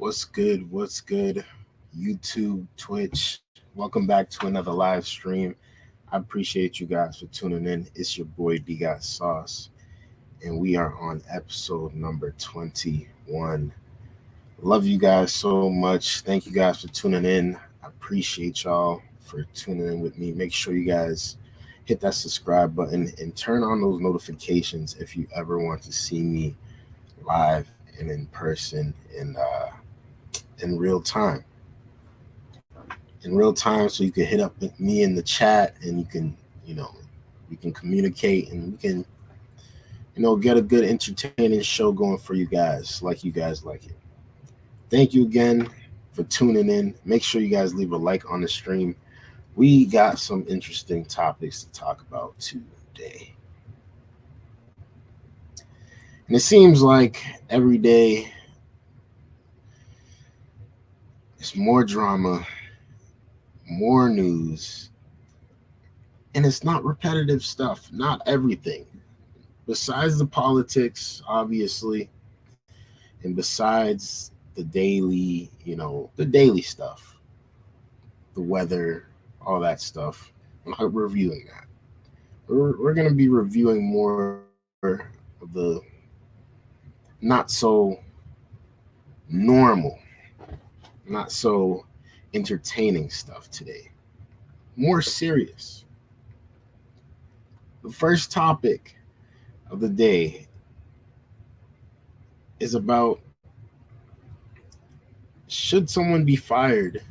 What's good? What's good? YouTube, Twitch. Welcome back to another live stream. I appreciate you guys for tuning in. It's your boy D Got Sauce, and we are on episode number 21. Love you guys so much. Thank you guys for tuning in. I appreciate y'all for tuning in with me. Make sure you guys hit that subscribe button and turn on those notifications if you ever want to see me live and in person in real time. In real time, so you can hit up me in the chat and we can communicate and we can, get a good entertaining show going for you guys like it. Thank you again for tuning in. Make sure you guys leave a like on the stream. We got some interesting topics to talk about today. And it seems like every day it's more drama, more news, and it's not repetitive stuff, not everything. Besides the politics, obviously, and besides the daily, the daily stuff, the weather, all that stuff. I'm not reviewing that. We're going to be reviewing more of the not so normal, not so entertaining stuff today. More serious. The first topic of the day is about, should someone be fired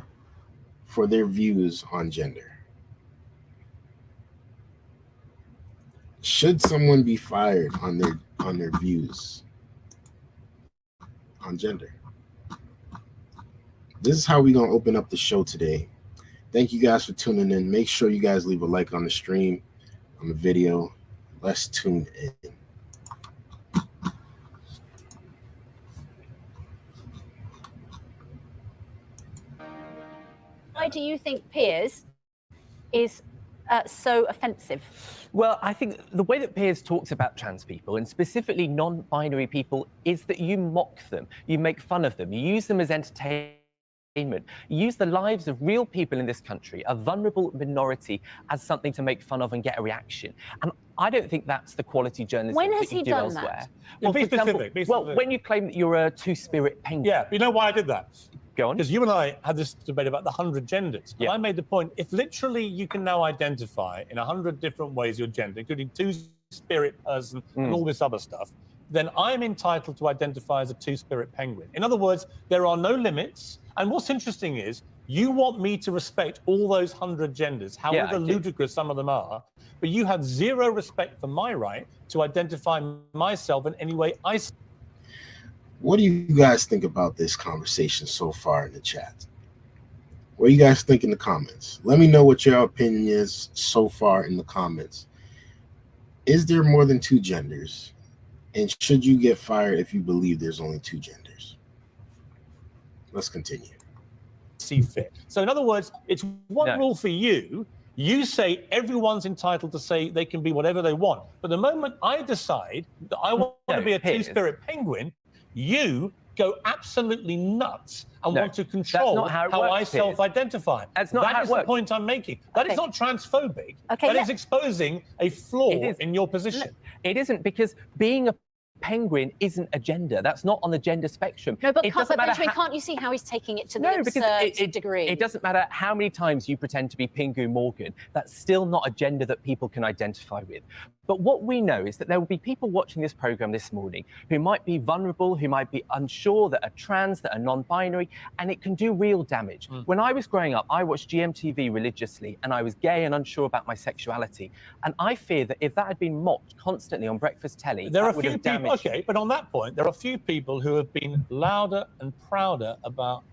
for their views on gender? Should someone be fired on their views on gender? This is how we're going to open up the show today. Thank you guys for tuning in. Make sure you guys leave a like on the stream, on the video. Let's tune in. Why do you think Piers is so offensive? Well, I think the way that Piers talks about trans people, and specifically non-binary people, is that you mock them, you make fun of them, you use them as entertainment. You use the lives of real people in this country, a vulnerable minority, as something to make fun of and get a reaction. And I don't think that's the quality journalism when has that you he do done elsewhere. That? Well, be specific. Well, when you claim that you're a two-spirit penguin. Yeah, you know why I did that? Go on. Because you and I had this debate about the 100 genders. Yeah. And I made the point, if literally you can now identify in 100 different ways your gender, including two-spirit person and all this other stuff, then I'm entitled to identify as a two-spirit penguin. In other words, there are no limits. And what's interesting is, you want me to respect all those 100 genders, however ludicrous some of them are, but you have zero respect for my right to identify myself in any way I see. What do you guys think about this conversation so far in the chat? What do you guys think in the comments? Let me know what your opinion is so far in the comments. Is there more than two genders? And should you get fired if you believe there's only two genders? Let's continue. See fit. So in other words, it's one rule for you. You say everyone's entitled to say they can be whatever they want. But the moment I decide that I want to be a two-spirit penguin, you go absolutely nuts and want to control how I self-identify. That's not how it That is the point I'm making. That is not transphobic. That is exposing a flaw in your position. It isn't, because being a penguin isn't a gender. That's not on the gender spectrum. No, but Benjamin, can't you see how he's taking it to the absurd degree? It doesn't matter how many times you pretend to be Pingu Morgan. That's still not a gender that people can identify with. But what we know is that there will be people watching this program this morning who might be vulnerable, who might be unsure, that are trans, that are non-binary, and it can do real damage. When I was growing up, I watched GMTV religiously, and I was gay and unsure about my sexuality. And I fear that if that had been mocked constantly on breakfast telly, there are that would have damaged. Okay, but on that point, there are a few people who have been louder and prouder about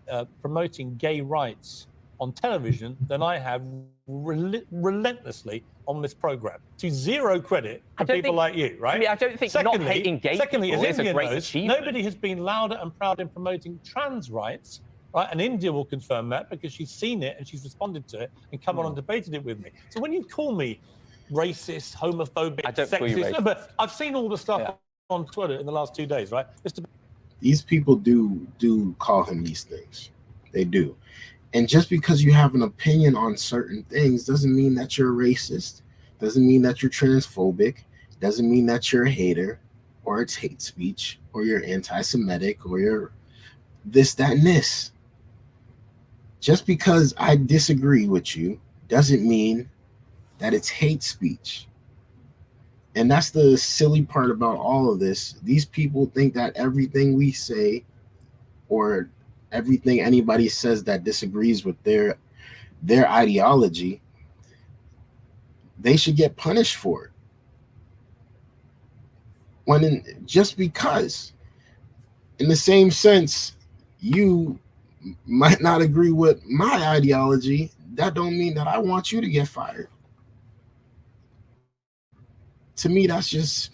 promoting gay rights on television than I have relentlessly on this program. To zero credit for people like you, right? I mean, I don't think not hating gay people is a great achievement. Nobody has been louder and proud in promoting trans rights, right? And India will confirm that because she's seen it and she's responded to it and come on and debated it with me. So when you call me racist, homophobic, sexist, but I've seen all the stuff on Twitter in the last 2 days, right? These people do call him these things. They do. And just because you have an opinion on certain things doesn't mean that you're a racist, doesn't mean that you're transphobic, doesn't mean that you're a hater, or it's hate speech, or you're anti-Semitic, or you're this, that, and this. Just because I disagree with you doesn't mean that it's hate speech. And that's the silly part about all of this. These people think that everything we say or everything anybody says that disagrees with their ideology, they should get punished for it. Just because, in the same sense, you might not agree with my ideology, that don't mean that I want you to get fired. To me, that just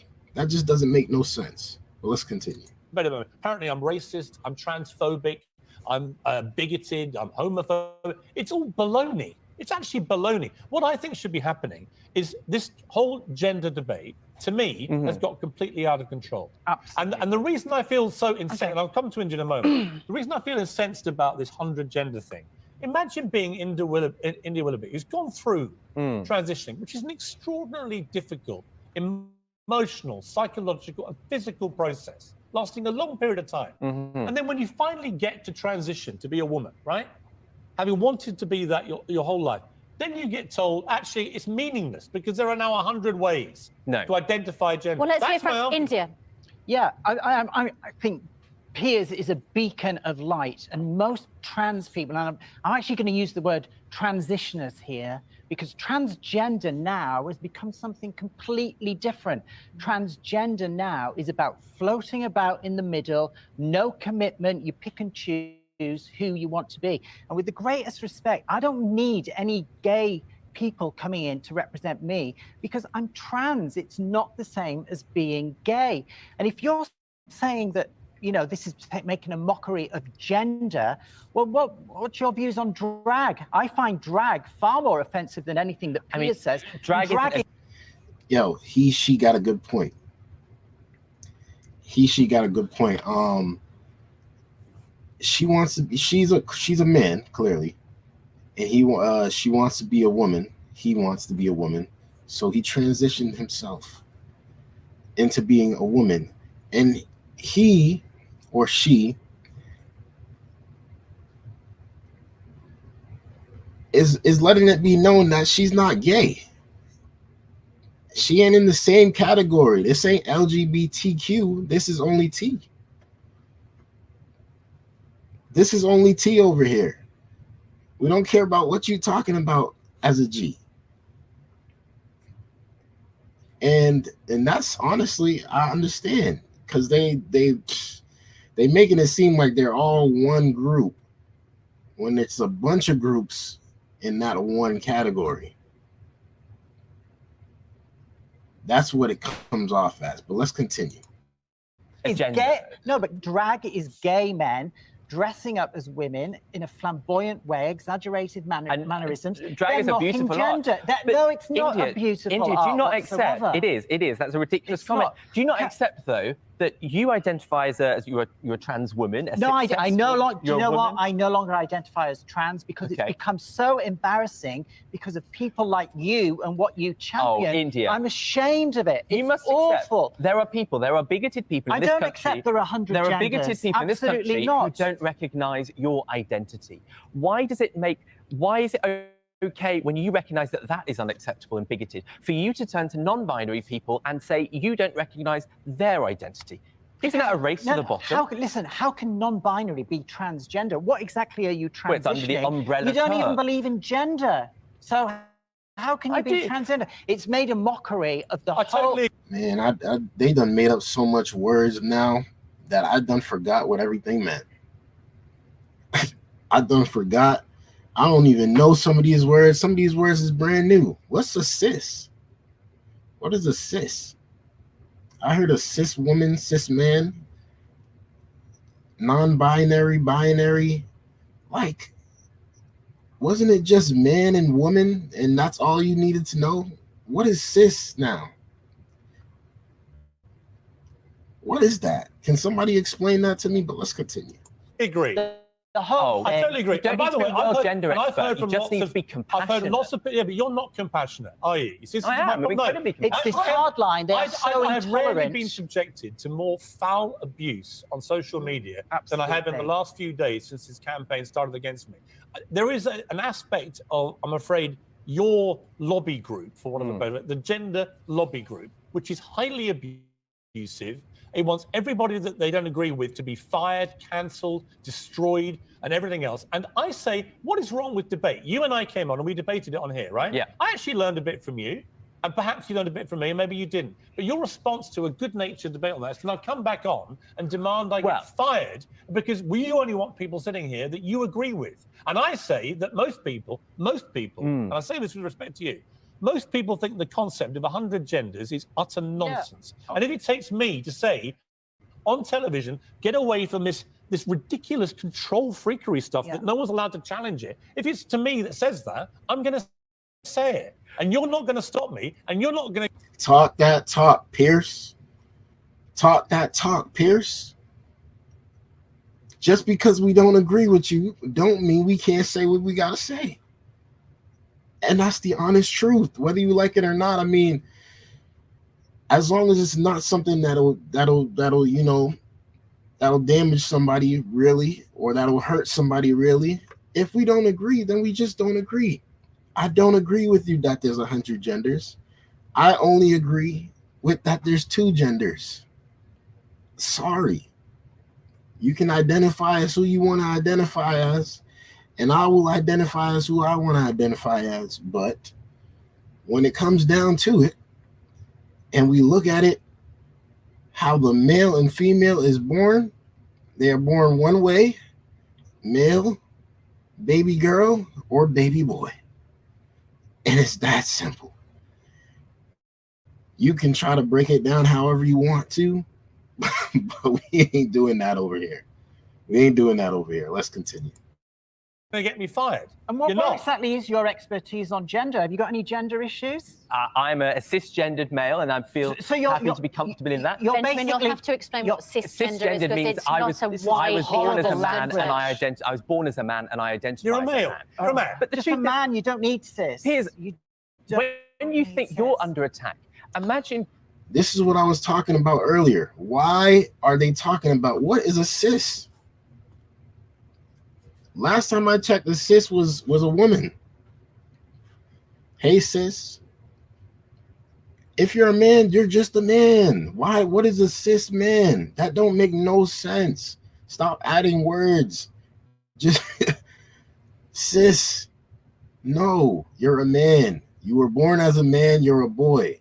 doesn't make no sense. But let's continue. Apparently, I'm racist, I'm transphobic, I'm bigoted, I'm homophobic. It's all baloney. It's actually baloney. What I think should be happening is this whole gender debate, to me, has got completely out of control. And the reason I feel so incensed, and I'll come to India in a moment, the reason I feel incensed about this 100 gender thing, imagine being India Willoughby, who's gone through transitioning, which is an extraordinarily difficult, emotional, psychological, and physical process, lasting a long period of time. And then when you finally get to transition to be a woman, right? Having wanted to be that your whole life, then you get told, actually, it's meaningless because there are now 100 ways to identify gender. Well, let's hear from India. Yeah, I think Piers is a beacon of light, and most trans people, and I'm actually going to use the word transitioners here, because transgender now has become something completely different. Transgender now is about floating about in the middle, no commitment, you pick and choose who you want to be. And with the greatest respect, I don't need any gay people coming in to represent me because I'm trans. It's not the same as being gay. And if you're saying that, you know, this is making a mockery of gender, well, what's your views on drag? I find drag far more offensive than anything that Piers says. Drag is... Yo, she got a good point. She got a good point. She wants to be, she's a man, clearly, and she wants to be a woman. He wants to be a woman, so he transitioned himself into being a woman, and he or she is letting it be known that she's not gay. She ain't in the same category. This ain't LGBTQ. This is only T. This is only T over here. We don't care about what you're talking about as a G. And that's honestly, I understand, because they making it seem like they're all one group when it's a bunch of groups in that one category. That's what it comes off as. But let's continue. Gay, no, but drag is gay men dressing up as women in a flamboyant way, exaggerated mannerisms. Drag is a beautiful art. No, it's not a beautiful art. India, do you not whatsoever. accept? It is. That's a ridiculous comment. Do you not accept, though, that you identify as you're a trans woman? No, I no longer. Do you know what? I no longer identify as trans because it's become so embarrassing because of people like you and what you champion. Oh, India. I'm ashamed of it. You must awful. Accept. There are bigoted people in this country. I don't accept there are 100 genders. There are bigoted people in this country who don't recognise your identity. Why is it okay when you recognise that is unacceptable and bigoted for you to turn to non-binary people and say you don't recognise their identity? Isn't that a race to the bottom? How can non-binary be transgender? What exactly are you transitioning? Well, it's under the umbrella You don't even believe in gender. So how can you be transgender? It's made a mockery of the whole... Man, they done made up so much words now that I done forgot what everything meant. I done forgot. I don't even know some of these words. Some of these words is brand new. What's a cis? What is a cis? I heard a cis woman, cis man, non-binary, binary. Like, wasn't it just man and woman and that's all you needed to know? What is cis now? What is that? Can somebody explain that to me? But let's continue. I agree. The whole I thing. totally agree. You don't And by need the to way, be a world gender I've expert. heard You from just lots need of, to be I've compassionate. heard lots of, yeah, but you're not compassionate, are you? This is I my am. I'm point. No, incredibly It's this compassionate. hard line. They are so I have rarely intolerant. been subjected to more foul abuse on social media than I have in the Absolutely. last few days since this campaign started against me. There is an aspect of, I'm afraid, your lobby group, for want of a better word, the gender lobby group, which is highly abusive. It wants everybody that they don't agree with to be fired, cancelled, destroyed, and everything else. And I say, what is wrong with debate? You and I came on and we debated it on here, right? Yeah. I actually learned a bit from you. And perhaps you learned a bit from me, and maybe you didn't. But your response to a good-natured debate on that is to now come back on and demand I get fired because you only want people sitting here that you agree with. And I say that most people, and I say this with respect to you, most people think the concept of 100 genders is utter nonsense. And if it takes me to say on television, get away from this ridiculous control freakery stuff that no one's allowed to challenge it. If it's to me that says that, I'm going to say it. And you're not going to stop me, and you're not going to Talk that talk, Pierce. Talk that talk, Pierce. Just because we don't agree with you don't mean we can't say what we gotta say. And that's the honest truth, whether you like it or not. I mean, as long as it's not something that'll damage somebody really, or that'll hurt somebody really. If we don't agree, then we just don't agree. I don't agree with you that there's 100 genders. I only agree with that there's 2 genders. Sorry. You can identify as who you want to identify as, and I will identify as who I want to identify as. But when it comes down to it, and we look at it, how the male and female is born, they are born one way, male, baby girl, or baby boy. And it's that simple. You can try to break it down however you want to, but we ain't doing that over here. We ain't doing that over here. Let's continue. get me fired. And what, You're what not. exactly is your expertise on gender? Have you got any gender issues? I'm a cisgendered male, and I feel happy to be comfortable in that. You're Benjamin, you'll basically have to explain what cisgender is, Cisgendered because means it's I not was a born widely as a man, understood and word. I was born as a man, and I identify You're a as male. a man. You're a man. But the just a truth is, man, you don't need cis. when you think you're under attack, imagine. This is what I was talking about earlier. Why are they talking about what is a cis? Last time I checked, the cis was a woman. Hey, sis. If you're a man, you're just a man. Why? What is a cis man? That don't make no sense. Stop adding words. Just cis. No, you're a man. You were born as a man. You're a boy.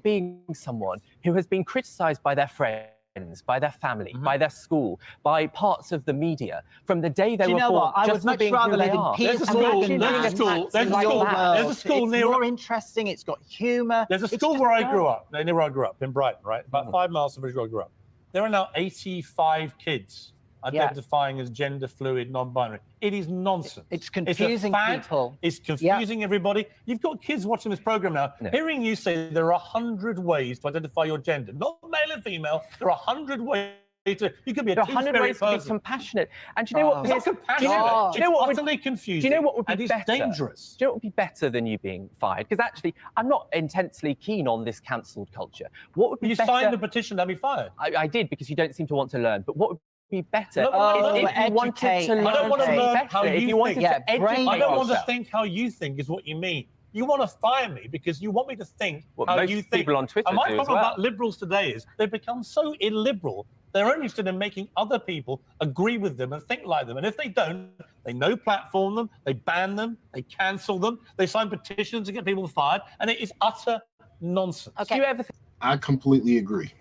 Being someone who has been criticized by their friends, by their family, by their school, by parts of the media from the day they were born. I just would much being rather who they live in are. peace. There's a school. and There's a school. There's a like school. your world. There's a school It's near. more interesting. It's got humor. There's a school where I grew up, near where I grew up, in Brighton, right? About 5 miles from where I grew up. There are now 85 kids identifying as gender fluid, non-binary. It is nonsense. It's confusing it's a fad. people. It's confusing everybody. You've got kids watching this program now, hearing you say there are 100 ways to identify your gender, not male and female. There are 100 ways. You could be a 100 ways to be person. compassionate. And do you know what? It's not compassionate. Do you know what It's utterly confusing. Do you know what would be and it's better? dangerous. Do you know what would be better than you being fired? Because actually, I'm not intensely keen on this cancelled culture. What would be You better? signed the petition to be fired. I did, because you don't seem to want to learn. But what would be better No, is if you wanted educate. to learn. I don't want to learn how if you you wanted think. to educate I don't want to yourself. think how you think is what you mean. You want to fire me because you want me to think how most you think. people on Twitter and my do as problem well. about liberals today is they've become so illiberal. They're only interested in making other people agree with them and think like them. And if they don't, they no platform them, they ban them, they cancel them, they sign petitions to get people fired, and it is utter nonsense. Okay. Do you ever think I completely agree.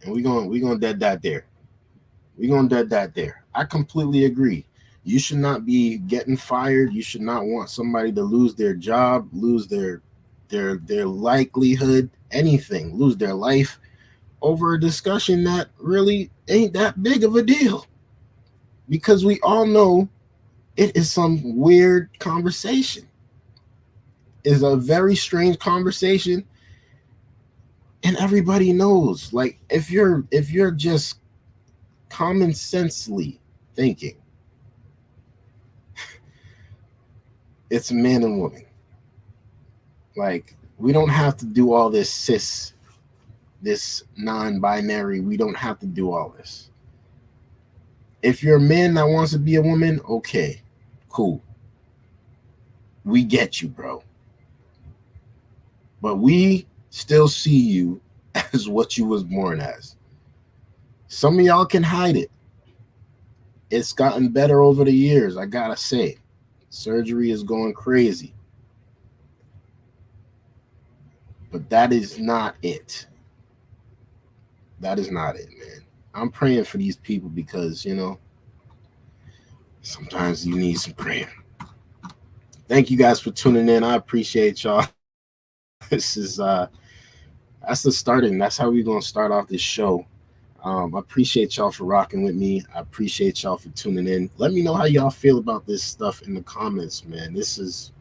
And we're gonna dead that there. I completely agree. You should not be getting fired. You should not want somebody to lose their job, lose their likelihood, anything, lose their life over a discussion that really ain't that big of a deal. Because we all know it is some weird conversation. It's a very strange conversation. And everybody knows, like, if you're just common sensely thinking, it's man and woman. Like, we don't have to do all this non-binary. We don't have to do all this. If you're a man that wants to be a woman, okay, cool. We get you, bro. But we still see you as what you was born as. Some of y'all can hide it. It's gotten better over the years, I gotta say. Surgery is going crazy. But that is not it. That is not it, man. I'm praying for these people because, sometimes you need some prayer. Thank you guys for tuning in. I appreciate y'all. This is that's the starting. That's how we're gonna start off this show. I appreciate y'all for rocking with me. I appreciate y'all for tuning in. Let me know how y'all feel about this stuff in the comments, man. This is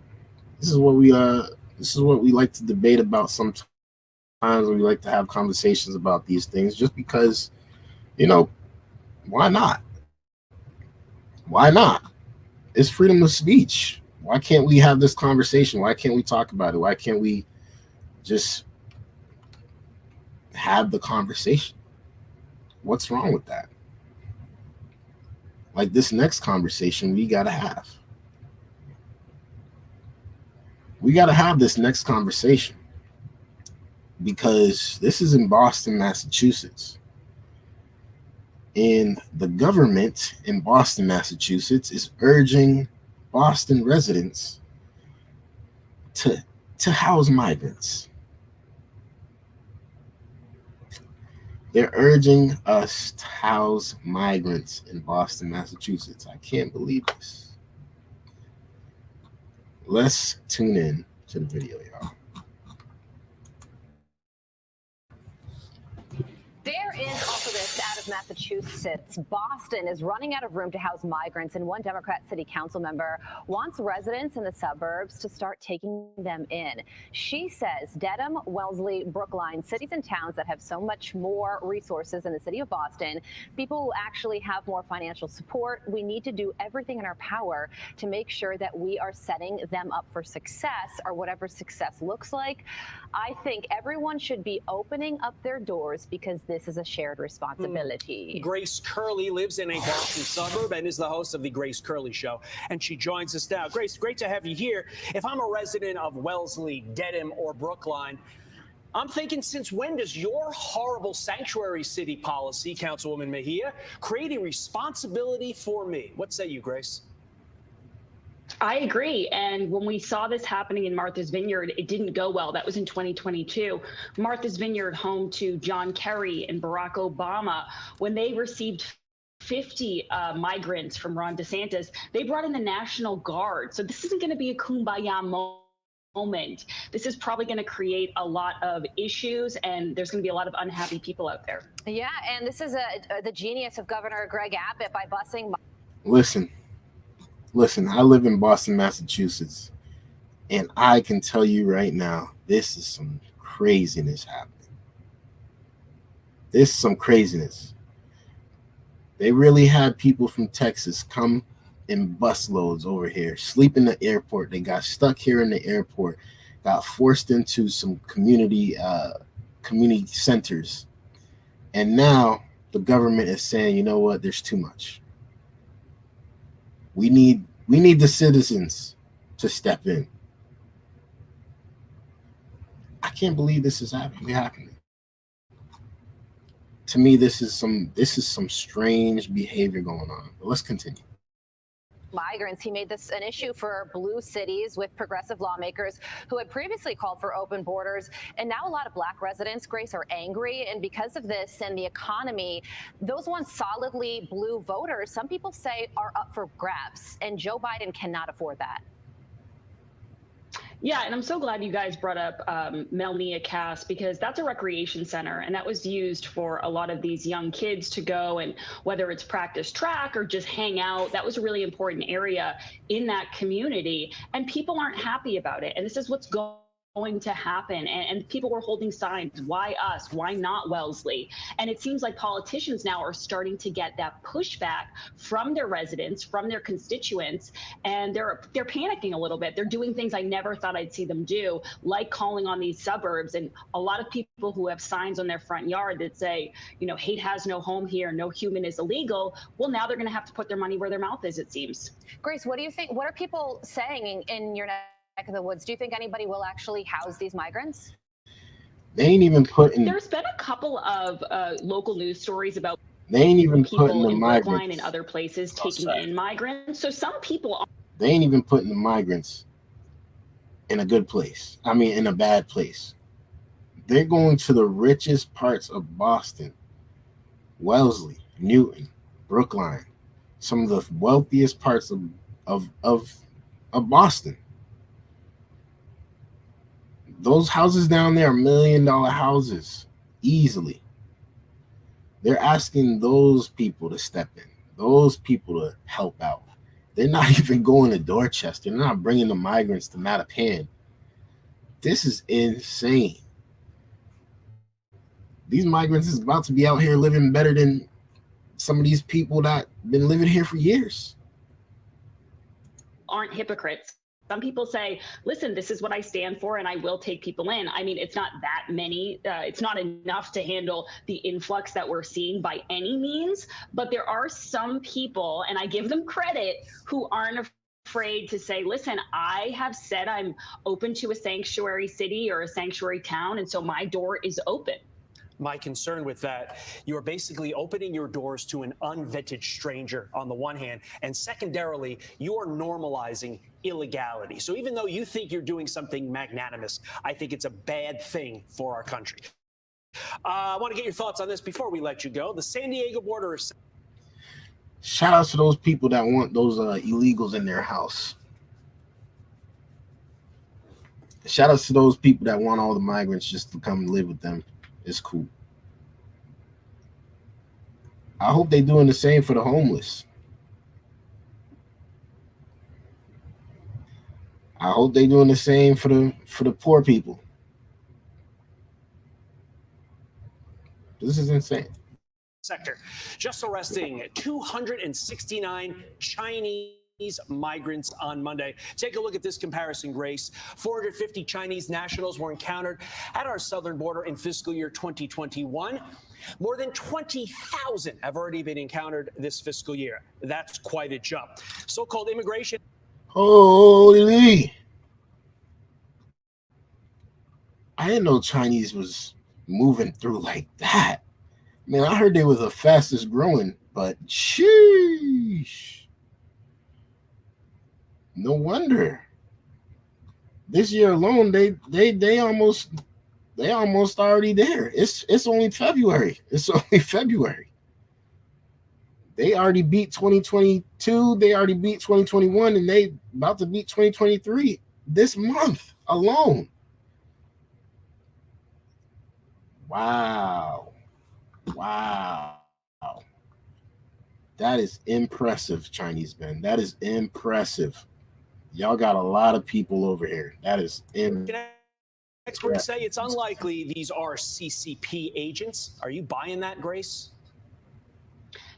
what we like to debate about sometimes. We like to have conversations about these things just because, why not? Why not? It's freedom of speech. Why can't we have this conversation? Why can't we talk about it? Why can't we just have the conversation? What's wrong with that? Like this next conversation we got to have. We got to have this next conversation because this is in Boston, Massachusetts. And the government in Boston, Massachusetts is urging Boston residents to house migrants. They're urging us to house migrants in Boston, Massachusetts. I can't believe this. Let's tune in to the video, y'all. There is also this out of Massachusetts. Boston is running out of room to house migrants, and one Democrat city council member wants residents in the suburbs to start taking them in. She says Dedham, Wellesley, Brookline, cities and towns that have so much more resources in the city of Boston, people who actually have more financial support, we need to do everything in our power to make sure that we are setting them up for success, or whatever success looks like. I think everyone should be opening up their doors because this is a shared responsibility. Grace Curley lives in a Boston suburb and is the host of the Grace Curley Show. And she joins us now. Grace, great to have you here. If I'm a resident of Wellesley, Dedham, or Brookline, I'm thinking, since when does your horrible sanctuary city policy, Councilwoman Mejia, create a responsibility for me? What say you, Grace? I agree. And when we saw this happening in Martha's Vineyard, it didn't go well. That was in 2022. Martha's Vineyard, home to John Kerry and Barack Obama, when they received 50 migrants from Ron DeSantis, they brought in the National Guard. So this isn't going to be a kumbaya moment. This is probably going to create a lot of issues, and there's going to be a lot of unhappy people out there. Yeah, and this is the genius of Governor Greg Abbott by busing. Listen, I live in Boston, Massachusetts, and I can tell you right now, this is some craziness happening. This is some craziness. They really had people from Texas come in busloads over here, sleep in the airport. They got stuck here in the airport, got forced into some community centers. And now the government is saying, you know what, there's too much. We need the citizens to step in. I can't believe this is happening. To me, this is some strange behavior going on. But let's continue. Migrants. He made this an issue for blue cities with progressive lawmakers who had previously called for open borders. And now a lot of black residents, Grace, are angry. And because of this and the economy, those once solidly blue voters, some people say, are up for grabs. And Joe Biden cannot afford that. Yeah, and I'm so glad you guys brought up Melnia Cass, because that's a recreation center, and that was used for a lot of these young kids to go, and whether it's practice track or just hang out, that was a really important area in that community, and people aren't happy about it. And this is what's going going to happen, and people were holding signs. Why us? Why not Wellesley? And it seems like politicians now are starting to get that pushback from their residents, from their constituents, and they're panicking a little bit. They're doing things I never thought I'd see them do, like calling on these suburbs. And a lot of people who have signs on their front yard that say, you know, hate has no home here, no human is illegal. Well, now they're going to have to put their money where their mouth is, it seems. Grace, what do you think? What are people saying in your neck of the woods? Do you think anybody will actually house these migrants? They ain't even putting. There's been a couple of local news stories about They ain't even people putting the in Brookline migrants. and other places taking in migrants. So some people. They ain't even putting the migrants in a good place. I mean, in a bad place. They're going to the richest parts of Boston, Wellesley, Newton, Brookline, some of the wealthiest parts of Boston. Those houses down there are $1 million houses, easily. They're asking those people to step in, those people to help out. They're not even going to Dorchester. They're not bringing the migrants to Mattapan. This is insane. These migrants is about to be out here living better than some of these people that been living here for years. Aren't hypocrites. Some people say, listen, this is what I stand for and I will take people in. I mean, it's not that many. It's not enough to handle the influx that we're seeing by any means. But there are some people, and I give them credit, who aren't afraid to say, listen, I have said I'm open to a sanctuary city or a sanctuary town. And so my door is open. My concern with that, you are basically opening your doors to an unvetted stranger on the one hand, and secondarily, you are normalizing illegality. So even though you think you're doing something magnanimous, I think it's a bad thing for our country. I want to get your thoughts on this before we let you go. The San Diego border is... Shout out to those people that want those illegals in their house. Shout out to those people that want all the migrants just to come live with them. It's cool. I hope they're doing the same for the homeless. I hope they're doing the same for the poor people. This is insane. Sector just arresting 269 Chinese migrants on Monday. Take a look at this comparison, Grace. 450 Chinese nationals were encountered at our southern border in fiscal year 2021. More than 20,000 have already been encountered this fiscal year. That's quite a jump. So-called immigration. Holy! I didn't know Chinese was moving through like that. Man, I heard they were the fastest growing, but sheesh. No wonder. This year alone, they almost already there. It's only February. It's only February. They already beat 2022. They already beat 2021, and they about to beat 2023 this month alone. Wow. That is impressive, Chinese men. That is impressive. Y'all got a lot of people over here. That is Experts say it's unlikely these are CCP agents. Are you buying that, Grace?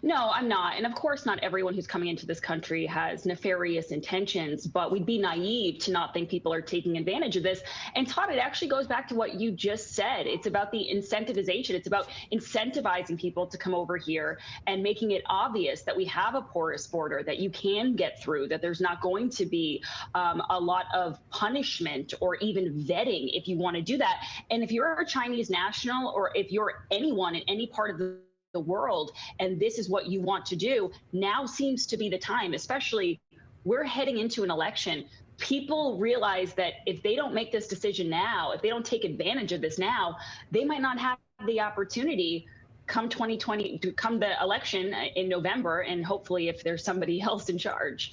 No, I'm not. And of course, not everyone who's coming into this country has nefarious intentions, but we'd be naive to not think people are taking advantage of this. And Todd, it actually goes back to what you just said. It's about the incentivization. It's about incentivizing people to come over here and making it obvious that we have a porous border, that you can get through, that there's not going to be a lot of punishment or even vetting if you want to do that. And if you're a Chinese national, or if you're anyone in any part of the world, and this is what you want to do, now seems to be the time. Especially, we're heading into an election. People realize that if they don't make this decision now, if they don't take advantage of this now, they might not have the opportunity come 2020, to come the election in November, and hopefully if there's somebody else in charge.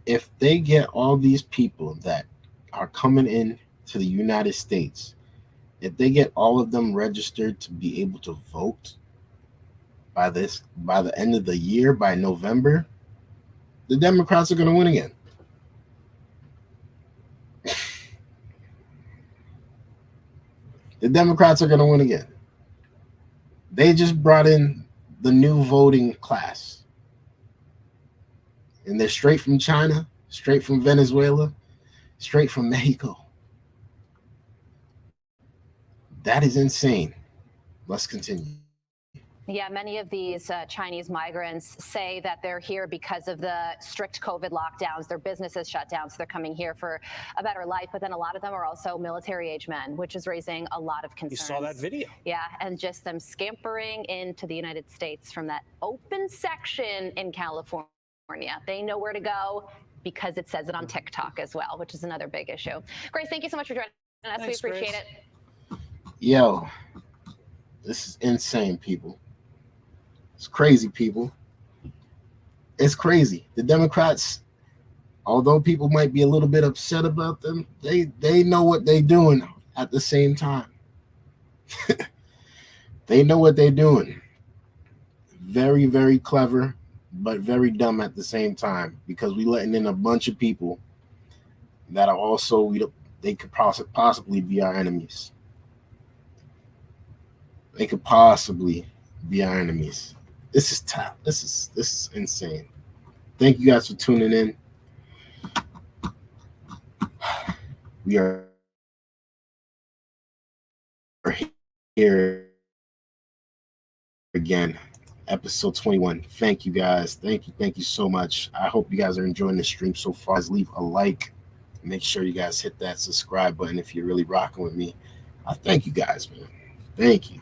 If they get all these people that are coming in to the United States, if they get all of them registered to be able to vote by the end of the year, by November, the Democrats are going to win again. The Democrats are going to win again. They just brought in the new voting class. And they're straight from China, straight from Venezuela, straight from Mexico. That is insane. Let's continue. Yeah, many of these Chinese migrants say that they're here because of the strict COVID lockdowns. Their businesses shut down, so they're coming here for a better life. But then a lot of them are also military-age men, which is raising a lot of concerns. You saw that video. Yeah, and just them scampering into the United States from that open section in California. They know where to go because it says it on TikTok as well, which is another big issue. Grace, thank you so much for joining us. Thanks, we appreciate Grace. it. Yo, this is insane, people. It's crazy, people. It's crazy. The Democrats, although people might be a little bit upset about them, they know what they're doing at the same time. They know what they're doing. Very, very clever, but very dumb at the same time, because we letting in a bunch of people that are also, they could possibly be our enemies. They could possibly be our enemies. This is tough. This is insane. Thank you guys for tuning in. We are here again, episode 21. Thank you guys. Thank you so much. I hope you guys are enjoying the stream so far. Leave a like. Make sure you guys hit that subscribe button if you're really rocking with me. I thank you guys, man. Thank you.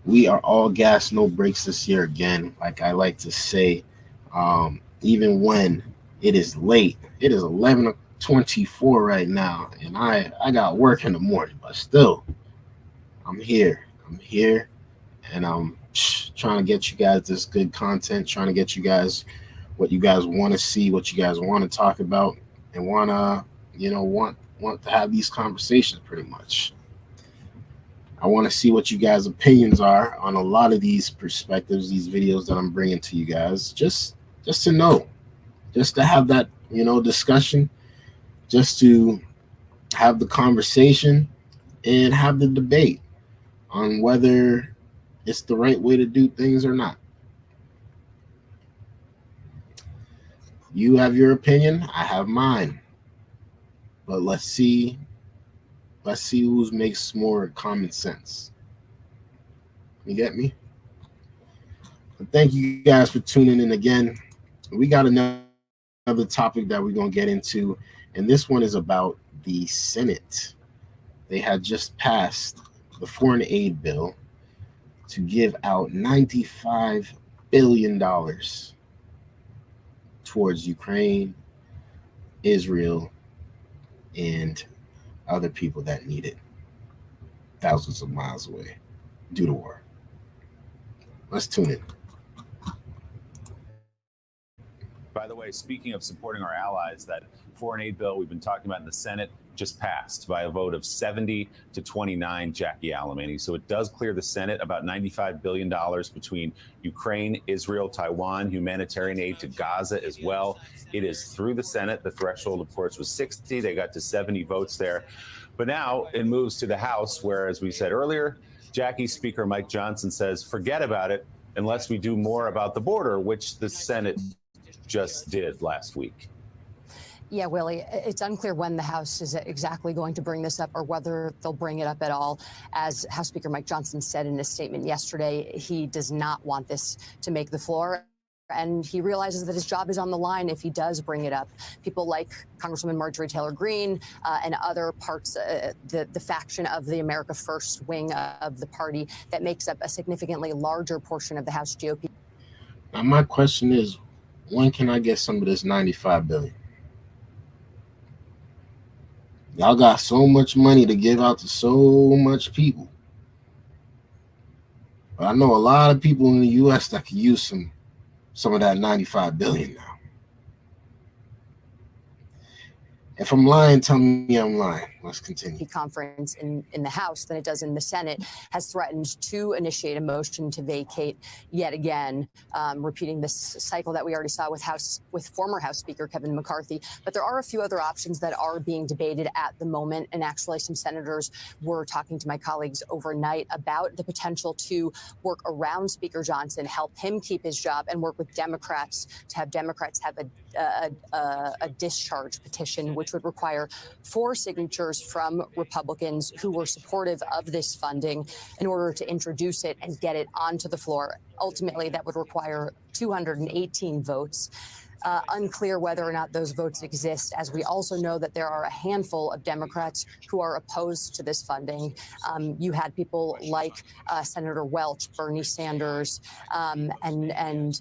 We are all gas, no brakes this year again. Like I like to say, even when it is late, it is 11:24 right now, and I got work in the morning, but still, I'm here, and I'm trying to get you guys this good content, trying to get you guys what you guys want to see, what you guys want to talk about, and want to have these conversations pretty much. I want to see what you guys' opinions are on a lot of these perspectives, these videos that I'm bringing to you guys, just to know, just to have that, discussion, just to have the conversation and have the debate on whether it's the right way to do things or not. You have your opinion, I have mine, but let's see who makes more common sense. You get me? But thank you guys for tuning in again. We got another topic that we're going to get into, and this one is about the Senate. They had just passed the foreign aid bill to give out $95 billion towards Ukraine, Israel, and other people that need it thousands of miles away due to war. Let's tune in. By the way, speaking of supporting our allies, that foreign aid bill we've been talking about in the Senate just passed by a vote of 70-29, Jackie Alamany. So it does clear the Senate about $95 billion between Ukraine, Israel, Taiwan, humanitarian aid to Gaza as well. It is through the Senate. The threshold, of course, was 60. They got to 70 votes there. But now it moves to the House, where, as we said earlier, Jackie Speaker Mike Johnson says, forget about it unless we do more about the border, which the Senate just did last week. Yeah, Willie, it's unclear when the House is exactly going to bring this up or whether they'll bring it up at all. As House Speaker Mike Johnson said in a statement yesterday, he does not want this to make the floor. And he realizes that his job is on the line if he does bring it up. People like Congresswoman Marjorie Taylor Greene and other parts, the faction of the America First wing of the party that makes up a significantly larger portion of the House GOP. Now, my question is, when can I get some of this $95 billion? Y'all got so much money to give out to so much people. But I know a lot of people in the U.S. that could use some of that $95 billion now. If I'm lying, tell me I'm lying. Let's continue. Conference in the House than it does in the Senate, has threatened to initiate a motion to vacate yet again, repeating this cycle that we already saw with former House Speaker Kevin McCarthy. But there are a few other options that are being debated at the moment, and actually some senators were talking to my colleagues overnight about the potential to work around Speaker Johnson, help him keep his job, and work with Democrats to have Democrats have a discharge petition, which would require 4 signatures from Republicans who were supportive of this funding in order to introduce it and get it onto the floor. Ultimately, that would require 218 votes. Unclear whether or not those votes exist, as we also know that there are a handful of Democrats who are opposed to this funding. You had people like Senator Welch, Bernie Sanders, and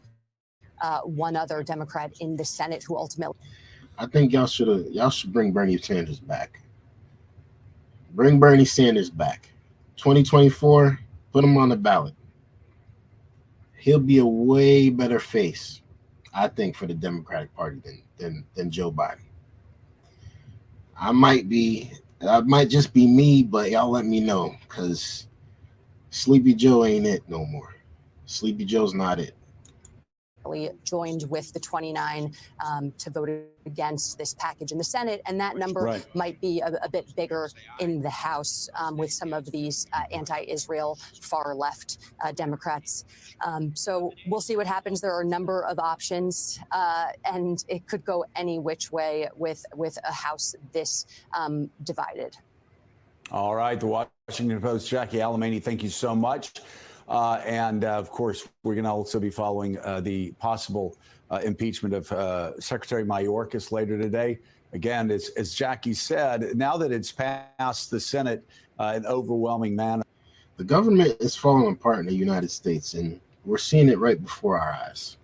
one other Democrat in the Senate who ultimately. I think y'all should bring Bernie Sanders back. Bring Bernie Sanders back. 2024, put him on the ballot. He'll be a way better face, I think, for the Democratic Party than Joe Biden. That might just be me, but y'all let me know, because Sleepy Joe ain't it no more. Sleepy Joe's not it. Joined with the 29 to vote against this package in the Senate, and that number might be a bit bigger in the House with some of these anti-Israel far-left Democrats. So we'll see what happens. There are a number of options, and it could go any which way with a House this divided. All right, the Washington Post, Jackie Alamany, thank you so much. And of course, we're going to also be following the possible impeachment of Secretary Mayorkas later today. Again, as Jackie said, now that it's passed the Senate in overwhelming manner. The government is falling apart in the United States, and we're seeing it right before our eyes.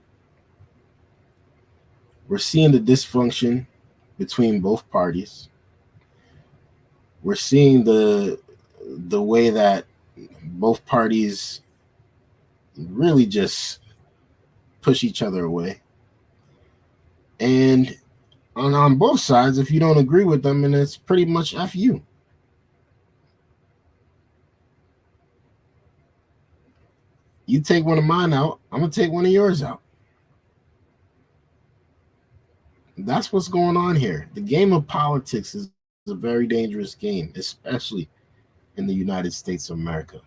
We're seeing the dysfunction between both parties. We're seeing the way that both parties really just push each other away. And on both sides, if you don't agree with them, and it's pretty much F you. You take one of mine out, I'm going to take one of yours out. That's what's going on here. The game of politics is a very dangerous game, especially in the United States of America.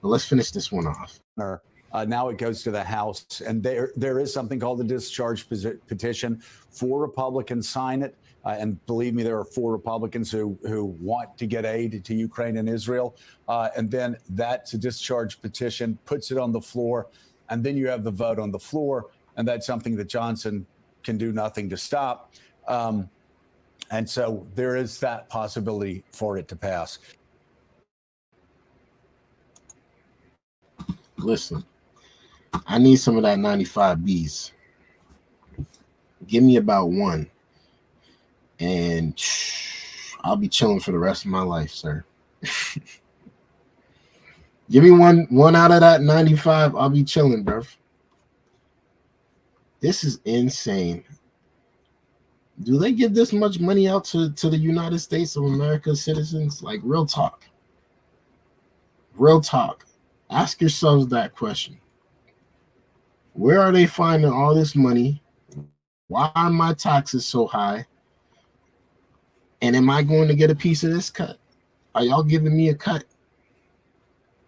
But let's finish this one off. Now it goes to the House, and there is something called the discharge petition. 4 Republicans sign it, and believe me, there are 4 Republicans who want to get aid to Ukraine and Israel. And then that's a discharge petition, puts it on the floor, and then you have the vote on the floor, and that's something that Johnson can do nothing to stop. And so there is that possibility for it to pass. Listen, I need some of that 95Bs. Give me about 1, and I'll be chilling for the rest of my life, sir. Give me one out of that 95, I'll be chilling, bro. This is insane. Do they give this much money out to the United States of America citizens? Like, real talk. Real talk. Ask yourselves that question. Where are they finding all this money? Why are my taxes so high? And am I going to get a piece of this cut? Are y'all giving me a cut?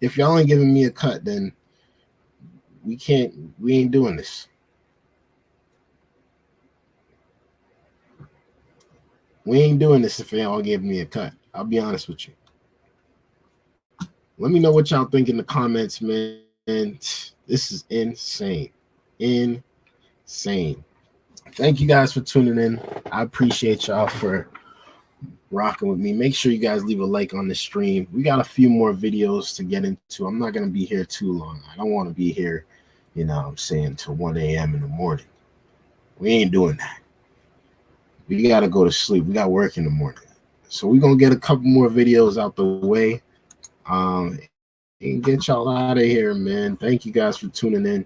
If y'all ain't giving me a cut, then we ain't doing this. We ain't doing this if y'all give me a cut. I'll be honest with you. Let me know what y'all think in the comments, man. This is insane. Insane. Thank you guys for tuning in. I appreciate y'all for rocking with me. Make sure you guys leave a like on the stream. We got a few more videos to get into. I'm not going to be here too long. I don't want to be here, you know what I'm saying, till 1 a.m. in the morning. We ain't doing that. We got to go to sleep. We got work in the morning. So we're going to get a couple more videos out the way. And get y'all out of here, man. Thank you guys for tuning in.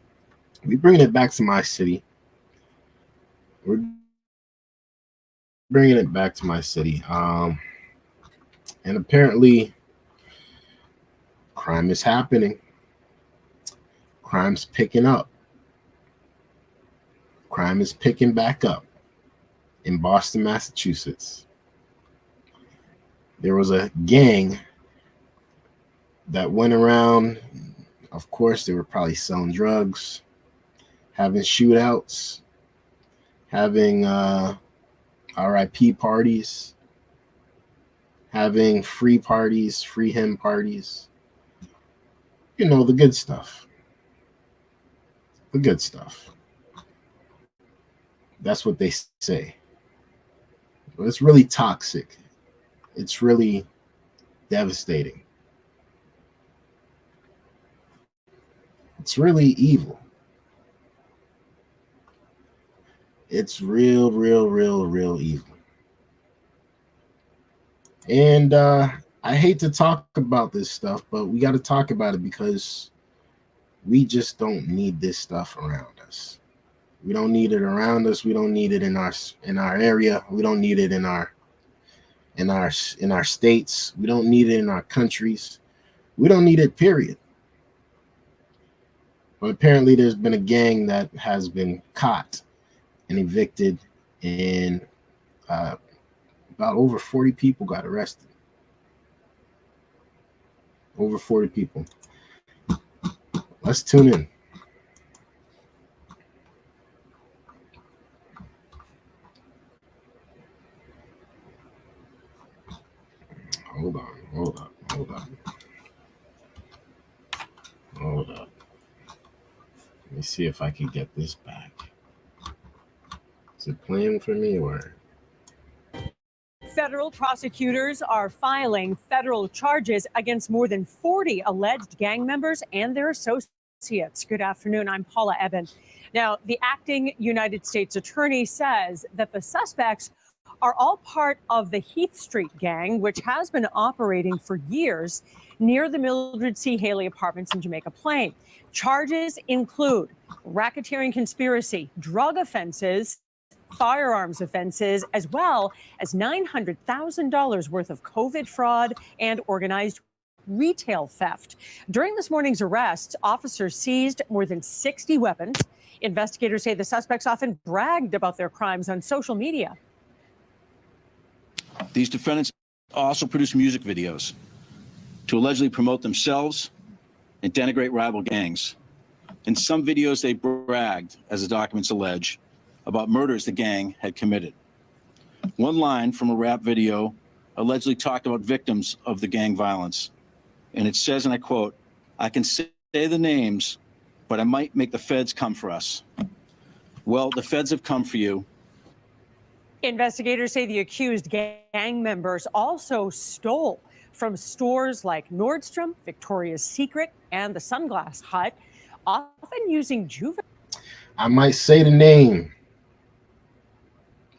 We bringing it back to my city. We're bringing it back to my city. And apparently, crime is happening. Crime's picking up. Crime is picking back up in Boston, Massachusetts. There was a gang that went around. Of course, they were probably selling drugs, having shootouts, having RIP parties, having free parties, free him parties. You know, the good stuff. The good stuff. That's what they say. But it's really toxic. It's really devastating. It's really evil. It's real, real, real, real evil. And I hate to talk about this stuff, but we got to talk about it because we just don't need this stuff around us. We don't need it around us. We don't need it in our area. We don't need it in our states. We don't need it in our countries. We don't need it, period. But apparently there's been a gang that has been caught and evicted, and about over 40 people got arrested. Over 40 people. Let's tune in. Hold on. Let me see if I can get this back. Is it playing for me or? Federal prosecutors are filing federal charges against more than 40 alleged gang members and their associates. Good afternoon. I'm Paula Eben. Now, the acting United States attorney says that the suspects are all part of the Heath Street gang, which has been operating for years near the Mildred C. Haley apartments in Jamaica Plain. Charges include racketeering conspiracy, drug offenses, firearms offenses, as well as $900,000 worth of COVID fraud and organized retail theft. During this morning's arrests, officers seized more than 60 weapons. Investigators say the suspects often bragged about their crimes on social media. These defendants also produce music videos to allegedly promote themselves and denigrate rival gangs. In some videos, they bragged, as the documents allege, about murders the gang had committed. One line from a rap video allegedly talked about victims of the gang violence. And it says, and I quote, "I can say the names, but I might make the feds come for us." Well, the feds have come for you. Investigators say the accused gang members also stole from stores like Nordstrom, Victoria's Secret, and the Sunglass Hut, often using juvenile. I might say the name,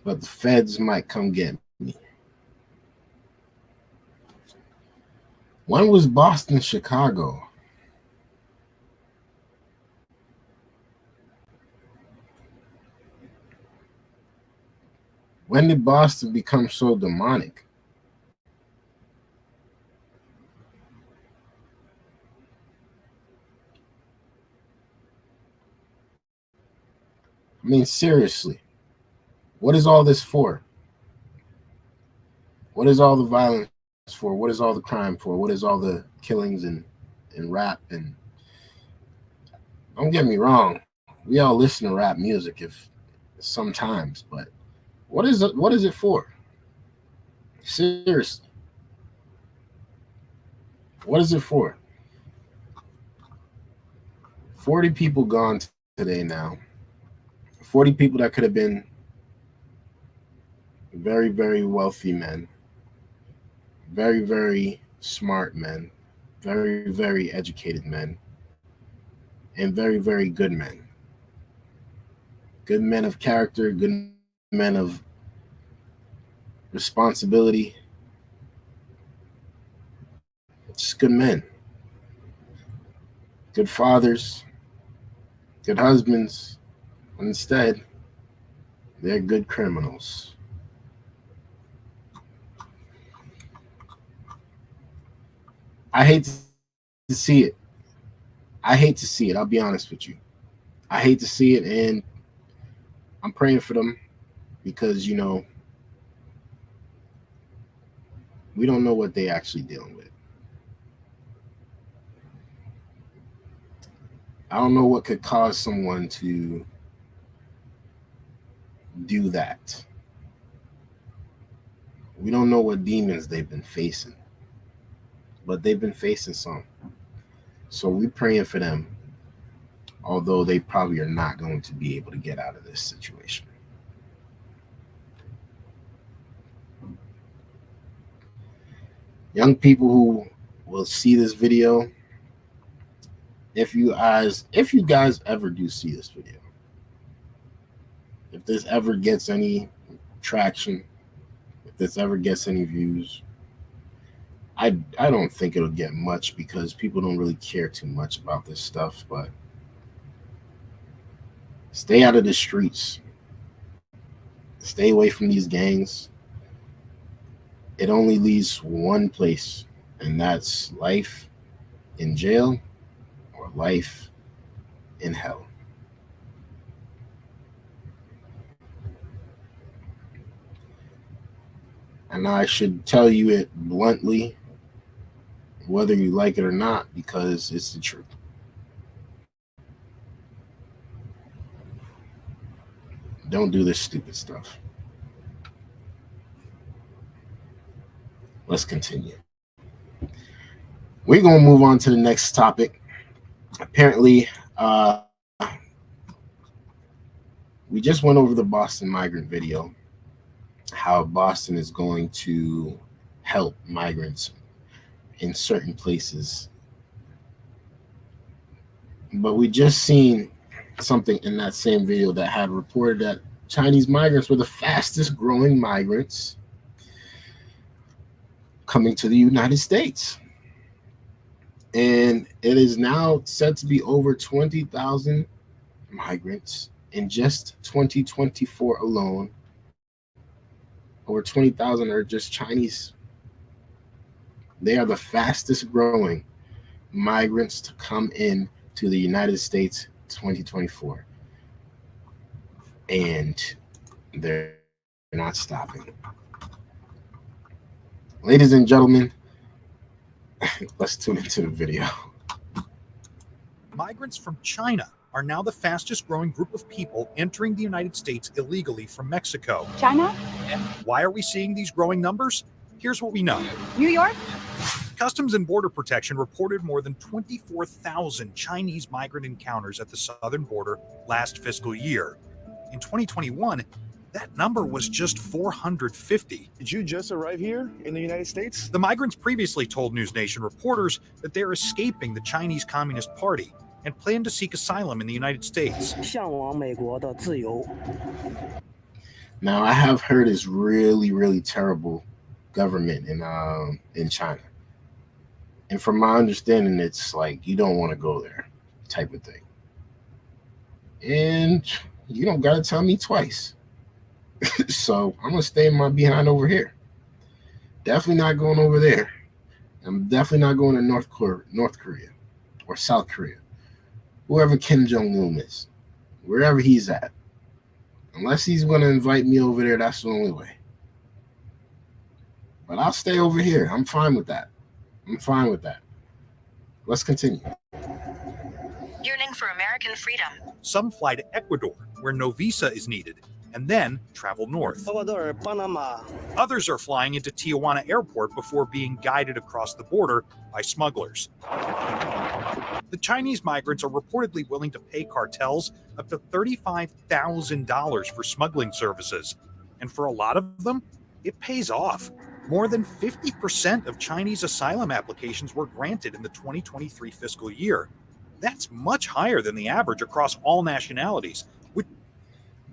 but the feds might come get me. When was Boston, Chicago? When did Boston become so demonic? I mean, seriously, what is all this for? What is all the violence for? What is all the crime for? What is all the killings and rap? And don't get me wrong, we all listen to rap music if sometimes, but what is it for? Seriously. What is it for? 40 people gone today now. 40 people that could have been very, very wealthy men, very, very smart men, very, very educated men, and very, very good men. Good men of character, good men of responsibility. Just good men. Good fathers, good husbands. Instead, they're good criminals. I hate to see it. I hate to see it. I'll be honest with you. I hate to see it, and I'm praying for them because, you know, we don't know what they actually dealing with. I don't know what could cause someone to do that. We don't know what demons they've been facing, but they've been facing some. So we're praying for them, although they probably are not going to be able to get out of this situation. Young people who will see this video, if you guys ever do see this video, if this ever gets any traction, if this ever gets any views, I don't think it'll get much because people don't really care too much about this stuff, but stay out of the streets. Stay away from these gangs. It only leads one place, and that's life in jail or life in hell. And I should tell you it bluntly, whether you like it or not, because it's the truth. Don't do this stupid stuff. Let's continue. We're going to move on to the next topic. Apparently, we just went over the Boston migrant video, how Boston is going to help migrants in certain places. But we just seen something in that same video that had reported that Chinese migrants were the fastest growing migrants coming to the United States. And it is now said to be over 20,000 migrants in just 2024 alone. Over 20,000 are just Chinese. They are the fastest growing migrants to come in to the United States 2024. And they're not stopping. Ladies and gentlemen, let's tune into the video. Migrants from China are now the fastest growing group of people entering the United States illegally from Mexico. China? And why are we seeing these growing numbers? Here's what we know. New York? Customs and Border Protection reported more than 24,000 Chinese migrant encounters at the southern border last fiscal year. In 2021, that number was just 450. Did you just arrive here in the United States? The migrants previously told News Nation reporters that they're escaping the Chinese Communist Party and plan to seek asylum in the United States. Now, I have heard it's really, really terrible government in China. And from my understanding, it's like you don't want to go there type of thing. And you don't got to tell me twice. So I'm going to stay my behind over here. Definitely not going over there. I'm definitely not going to North Korea or South Korea. Whoever Kim Jong-un is, wherever he's at. Unless he's going to invite me over there, that's the only way. But I'll stay over here. I'm fine with that. I'm fine with that. Let's continue. Yearning for American freedom. Some fly to Ecuador, where no visa is needed, and then travel north. Others are flying into Tijuana Airport before being guided across the border by smugglers. The Chinese migrants are reportedly willing to pay cartels up to $35,000 for smuggling services. And for a lot of them, it pays off. More than 50% of Chinese asylum applications were granted in the 2023 fiscal year. That's much higher than the average across all nationalities.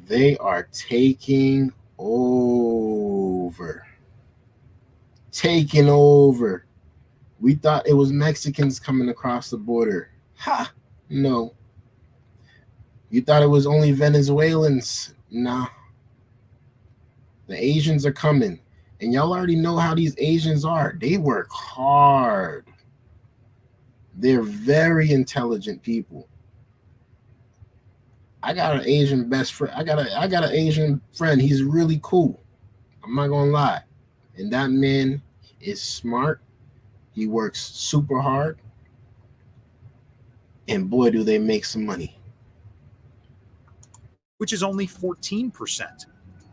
They are taking over. Taking over. We thought it was Mexicans coming across the border. Ha! No. You thought it was only Venezuelans. Nah. The Asians are coming. And y'all already know how these Asians are. They work hard. They're very intelligent people. I got an Asian best friend. I got an Asian friend. He's really cool. I'm not gonna lie. And that man is smart. He works super hard. And boy, do they make some money. which is only 14%.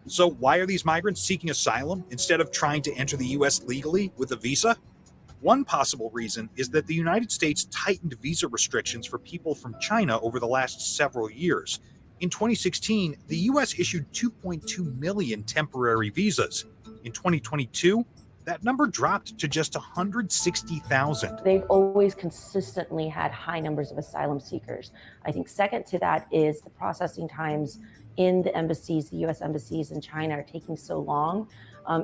So why are these migrants seeking asylum instead of trying to enter the U.S. legally with a visa? One possible reason is that the United States tightened visa restrictions for people from China over the last several years. In 2016, the U.S. issued 2.2 million temporary visas. In 2022, that number dropped to just 160,000. They've always consistently had high numbers of asylum seekers. I think second to that is the processing times in the embassies, the U.S. embassies in China are taking so long.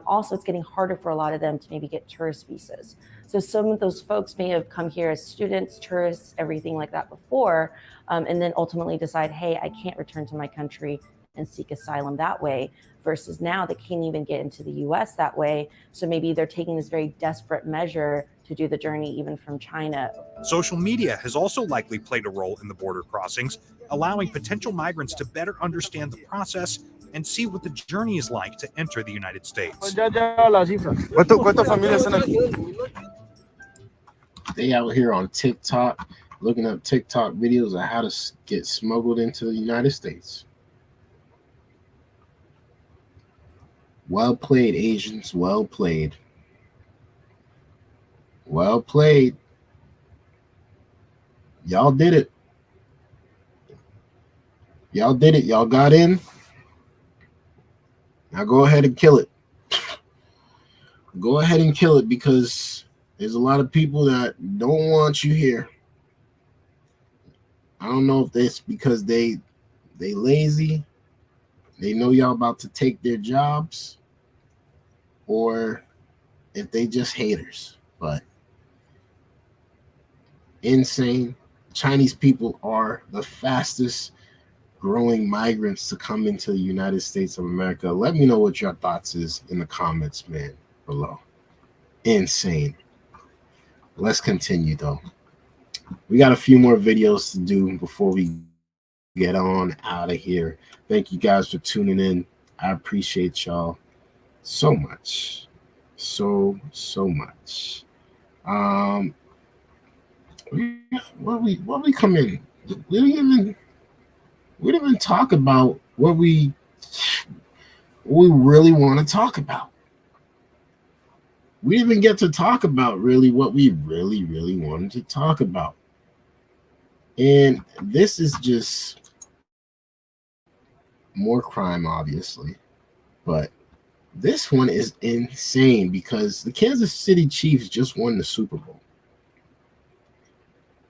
Also, it's getting harder for a lot of them to maybe get tourist visas. So some of those folks may have come here as students, tourists, everything like that before, and then ultimately decide, hey, I can't return to my country and seek asylum that way, versus now they can't even get into the US that way. So maybe they're taking this very desperate measure to do the journey even from China. Social media has also likely played a role in the border crossings, allowing potential migrants to better understand the process and see what the journey is like to enter the United States. They out here on TikTok looking up TikTok videos of how to get smuggled into the United States. Well played, Asians. Well played. Well played. Y'all did it. Y'all did it. Y'all got in. Now go ahead and kill it. Go ahead and kill it, because there's a lot of people that don't want you here. I don't know if it's because they lazy. They know y'all about to take their jobs, or if they just haters. But insane. Chinese people are the fastest growing migrants to come into the United States of America. Let me know what your thoughts is in the comments, man, below. Insane. Let's continue though. We got a few more videos to do before we get on out of here. Thank you guys for tuning in. I appreciate y'all so much. So much. What we come in? We didn't even talk about what we really want to talk about. We didn't even get to talk about really what we really wanted to talk about. And this is just more crime, obviously, but this one is insane because the Kansas City Chiefs just won the Super Bowl.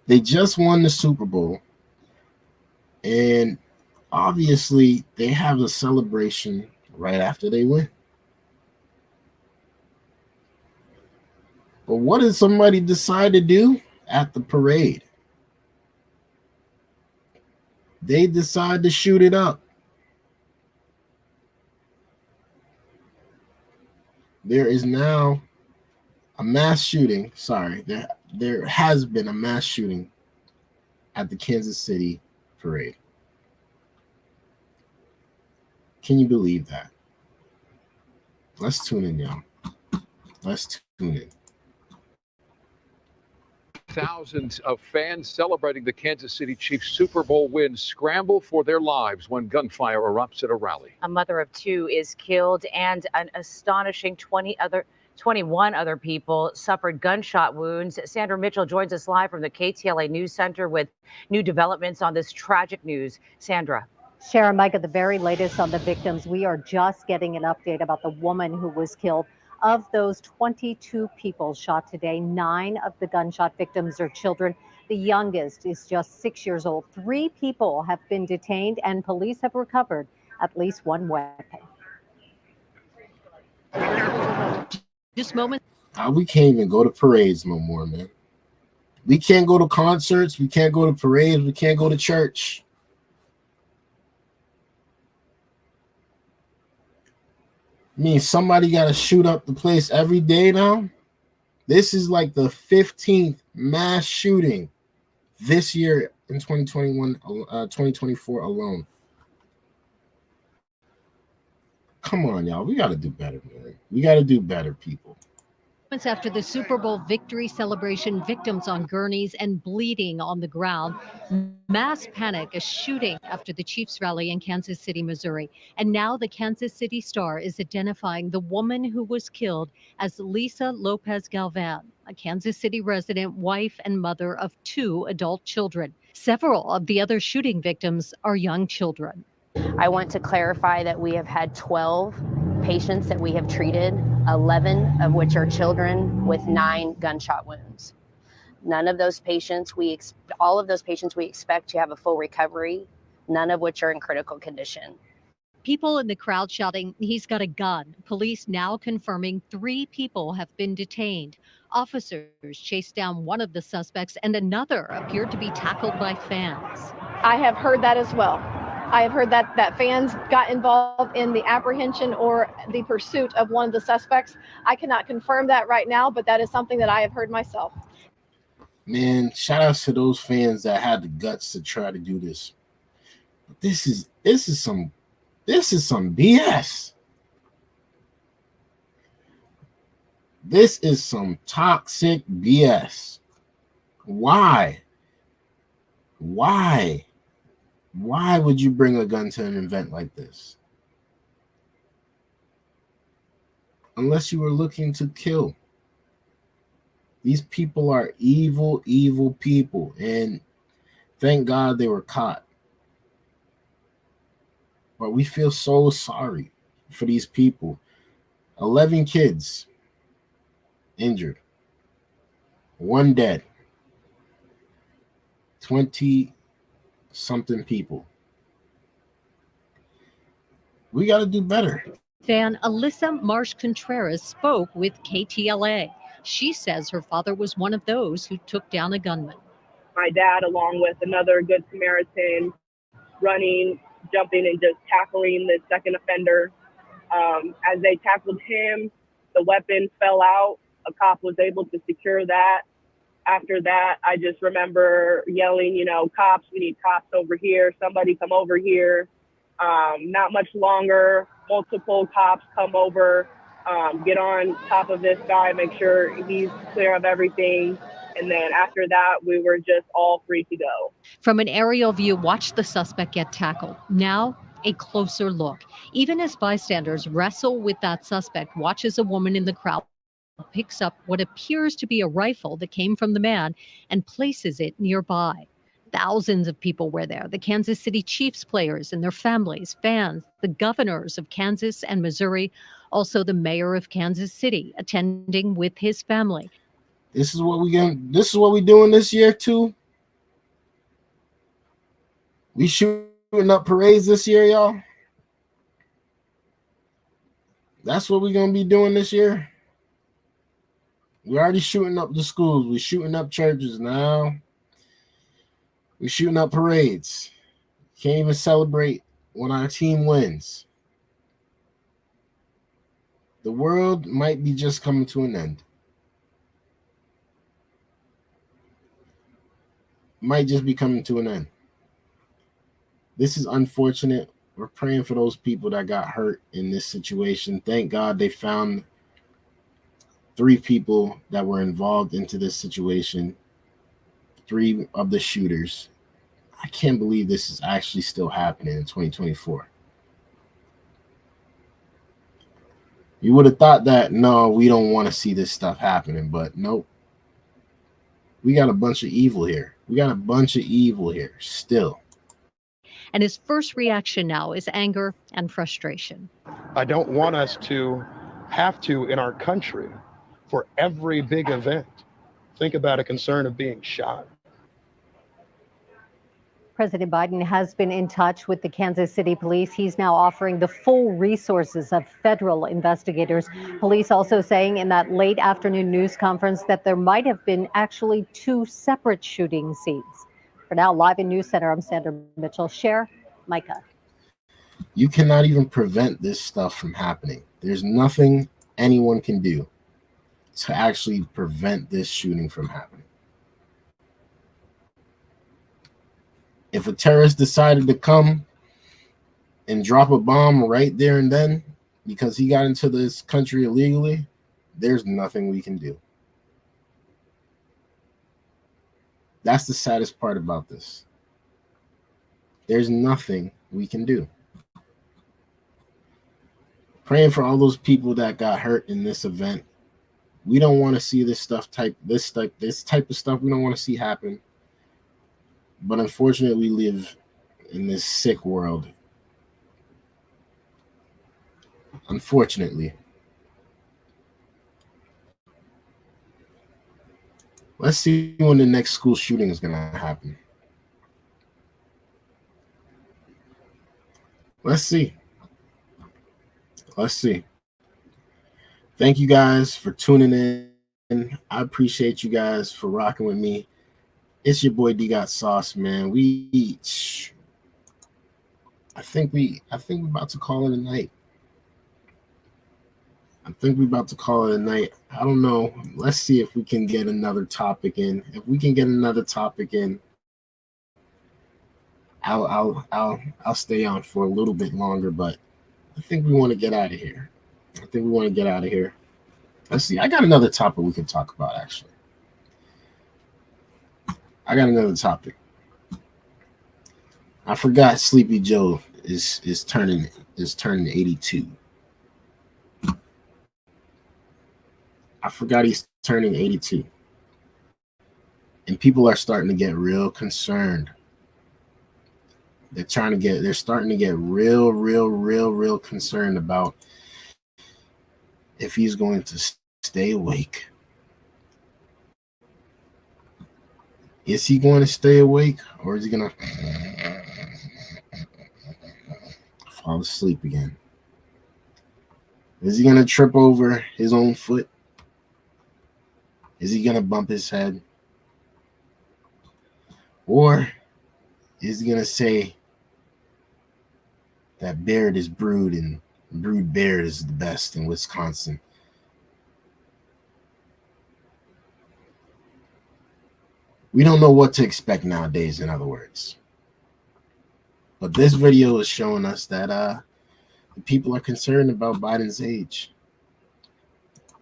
They just won the Super Bowl, and obviously they have a celebration right after they win. But what did somebody decide to do at the parade? They decide to shoot it up. There is now a mass shooting. Sorry, there has been a mass shooting at the Kansas City parade. Can you believe that? Let's tune in, y'all. Let's tune in. Thousands of fans celebrating the Kansas City Chiefs Super Bowl win scramble for their lives when gunfire erupts at a rally. A mother of two is killed, and an astonishing 21 other people suffered gunshot wounds. Sandra Mitchell joins us live from the KTLA News Center with new developments on this tragic news. Sandra. Sharon, Micah, the very latest on the victims. We are just getting an update about the woman who was killed. Of those 22 people shot today, 9 of the gunshot victims are children. The youngest is just 6 years old. 3 people have been detained, and police have recovered at least 1 weapon. This moment. We can't even go to parades no more, man. We can't go to concerts. We can't go to parades. We can't go to church. I mean, somebody got to shoot up the place every day now. This is like the 15th mass shooting this year in 2024 alone. Come on, y'all. We got to do better, man. We got to do better, people. After the Super Bowl victory celebration, victims on gurneys and bleeding on the ground. Mass panic, a shooting after the Chiefs rally in Kansas City, Missouri. And now the Kansas City Star is identifying the woman who was killed as Lisa Lopez Galvan, a Kansas City resident, wife and mother of 2 adult children. Several of the other shooting victims are young children. I want to clarify that we have had 12 patients that we have treated, 11 of which are children with 9 gunshot wounds. None of those patients, all of those patients we expect to have a full recovery, none of which are in critical condition. People in the crowd shouting, "He's got a gun." Police now confirming 3 people have been detained. Officers chased down one of the suspects and another appeared to be tackled by fans. I have heard that as well. I have heard that fans got involved in the apprehension or the pursuit of one of the suspects. I cannot confirm that right now, but that is something that I have heard myself. Man, shout outs to those fans that had the guts to try to do this. But this is some BS. This is some toxic BS. Why? Why would you bring a gun to an event like this? Unless you were looking to kill. These people are evil, evil people. And thank God they were caught. But we feel so sorry for these people. 11 kids injured. 1 dead. 20-something people. We got to do better. Fan Alyssa Marsh Contreras spoke with KTLA. She says her father was one of those who took down a gunman. My dad, along with another Good Samaritan, running, jumping, and just tackling the second offender. As they tackled him, the weapon fell out. A cop was able to secure that. After that, I just remember yelling, cops, we need cops over here. Somebody come over here. Not much longer, multiple cops come over, get on top of this guy, make sure he's clear of everything. And then after that, we were just all free to go. From an aerial view, watch the suspect get tackled. Now, a closer look. Even as bystanders wrestle with that suspect, watch as a woman in the crowd picks up what appears to be a rifle that came from the man and places it nearby. Thousands of people were there. The Kansas City Chiefs players and their families, fans, the governors of Kansas and Missouri, also the mayor of Kansas City attending with his family. This is what we doing this year too. We shooting up parades this year, y'all. That's what we're gonna be doing this year. We're already shooting up the schools. We're shooting up churches now. We're shooting up parades. Can't even celebrate when our team wins. The world might be just coming to an end. Might just be coming to an end. This is unfortunate. We're praying for those people that got hurt in this situation. Thank God they found 3 people that were involved into this situation. 3 of the shooters. I can't believe this is actually still happening in 2024. You would have thought that, no, we don't want to see this stuff happening, but nope. We got a bunch of evil here. Still. And his first reaction now is anger and frustration. I don't want us to have to, in our country, for every big event, think about a concern of being shot. President Biden has been in touch with the Kansas City Police. He's now offering the full resources of federal investigators. Police also saying in that late afternoon news conference that there might have been actually 2 separate shooting scenes. For now, live in News Center, I'm Sandra Mitchell. Share, Micah. You cannot even prevent this stuff from happening. There's nothing anyone can do. to actually prevent this shooting from happening. If a terrorist decided to come and drop a bomb right there and then because he got into this country illegally, there's nothing we can do. That's the saddest part about this. There's nothing we can do. Praying for all those people that got hurt in this event. We don't want to see this type of stuff. We don't want to see happen. But unfortunately, we live in this sick world. Unfortunately. Let's see when the next school shooting is going to happen. Let's see. Let's see. Thank you guys for tuning in. I appreciate you guys for rocking with me. It's your boy D Got Sauce, man. I think we're about to call it a night. I don't know. Let's see if we can get another topic in. If we can get another topic in, I'll stay on for a little bit longer, but I think we want to get out of here. Let's see. I got another topic we can talk about, actually. I forgot Sleepy Joe is turning 82. I forgot he's turning 82. And people are starting to get real concerned. They're starting to get real concerned about if he's going to stay awake. Is he going to stay awake, or is he going to fall asleep again? Is he going to trip over his own foot? Is he going to bump his head? Or is he going to say that Baird is brewed and brewed Baird is the best in Wisconsin? We don't know what to expect nowadays, in other words. But this video is showing us that the people are concerned about Biden's age.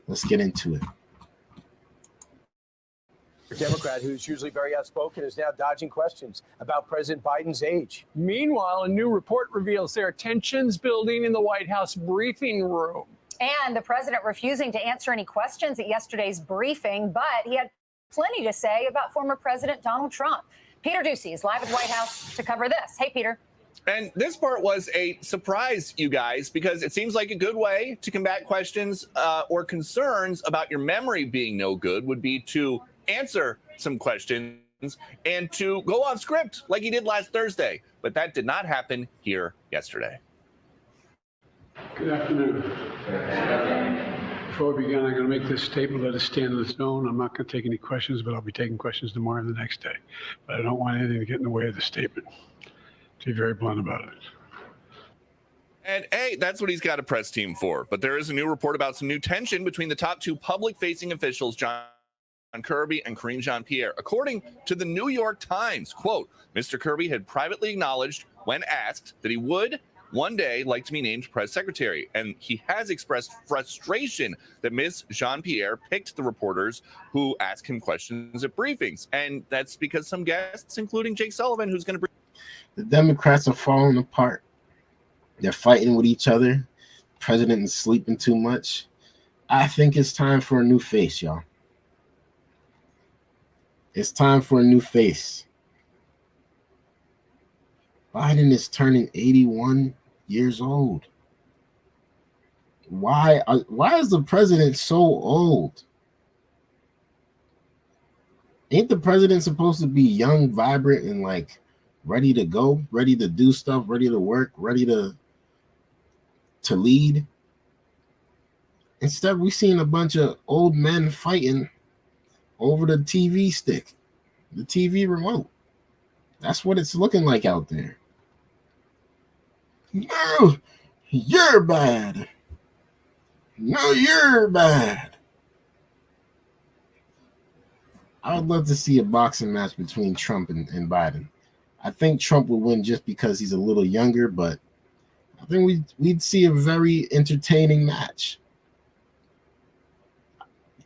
Let's get into it. A Democrat who's usually very outspoken is now dodging questions about President Biden's age. Meanwhile, a new report reveals there are tensions building in the White House briefing room. And the president refusing to answer any questions at yesterday's briefing, but he had plenty to say about former President Donald Trump. Peter Ducey is live at the White House to cover this. Hey, Peter. And this part was a surprise, you guys, because it seems like a good way to combat questions or concerns about your memory being no good would be to answer some questions and to go off script like he did last Thursday. But that did not happen here yesterday. Good afternoon. Before we begin, I'm going to make this statement, let it stand on its own. I'm not going to take any questions, but I'll be taking questions tomorrow and the next day. But I don't want anything to get in the way of the statement. To be very blunt about it. And hey, that's what he's got a press team for. But there is a new report about some new tension between the top two public-facing officials, John Kirby and Karine Jean-Pierre. According to the New York Times, quote, Mr. Kirby had privately acknowledged when asked that he would one day like to be named press secretary. And he has expressed frustration that Ms. Jean-Pierre picked the reporters who ask him questions at briefings. And that's because some guests, including Jake Sullivan, who's going to bring. The Democrats are falling apart. They're fighting with each other. The president is sleeping too much. I think it's time for a new face, y'all. It's time for a new face. Biden is turning 81 years old. Why is the president so old? Ain't the president supposed to be young, vibrant, and like ready to go, ready to do stuff, ready to work, ready to lead? Instead, we've seen a bunch of old men fighting over the TV stick, the TV remote. That's what it's looking like out there. No, you're bad. No, you're bad. I would love to see a boxing match between Trump and Biden. I think Trump would win just because he's a little younger, but I think we'd see a very entertaining match.